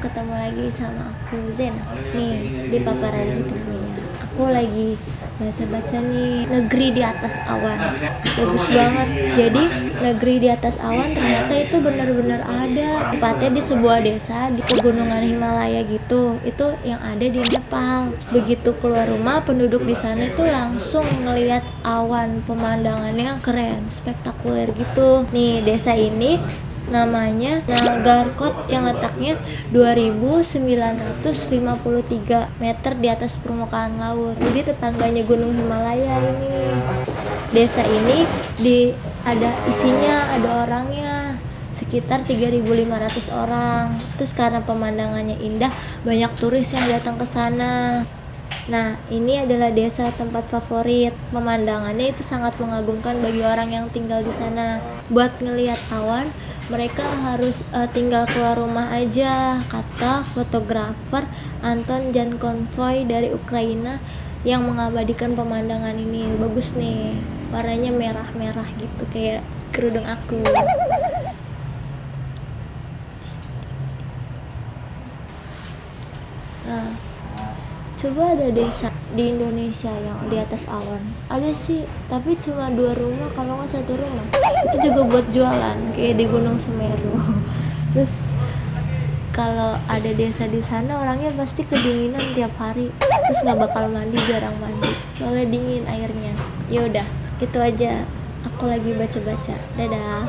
ketemu lagi sama aku Zena nih di Paparazzi tentunya. Aku lagi baca-baca nih Negeri di Atas Awan, bagus banget. Jadi Negeri di Atas Awan ternyata itu benar-benar ada, tepatnya di sebuah desa di pegunungan Himalaya gitu. Itu yang ada di Nepal. Begitu keluar rumah, penduduk di sana itu langsung ngelihat awan, pemandangannya keren, spektakuler gitu. Nih desa ini namanya Nagarkot yang letaknya 2953 meter di atas permukaan laut. Jadi tetangganya Gunung Himalaya ini. Desa ini ada isinya, ada orangnya sekitar 3.500 orang. Terus karena pemandangannya indah, banyak turis yang datang ke sana. Nah, ini adalah desa tempat favorit. Pemandangannya itu sangat mengagumkan bagi orang yang tinggal di sana. Buat ngelihat awan, mereka harus tinggal keluar rumah aja, kata fotografer Anton Jankonvoy dari Ukraina yang mengabadikan pemandangan ini. Bagus nih, warnanya merah-merah gitu kayak kerudung aku. Nah, coba ada desa di Indonesia yang di atas awan. Ada sih, tapi cuma 2 rumah, kalau nggak 1 rumah. Itu juga buat jualan, kayak di Gunung Semeru. Terus kalau ada desa di sana, orangnya pasti kedinginan tiap hari. Terus nggak bakal mandi, jarang mandi, soalnya dingin airnya. Ya udah, itu aja. Aku lagi baca-baca. Dadah.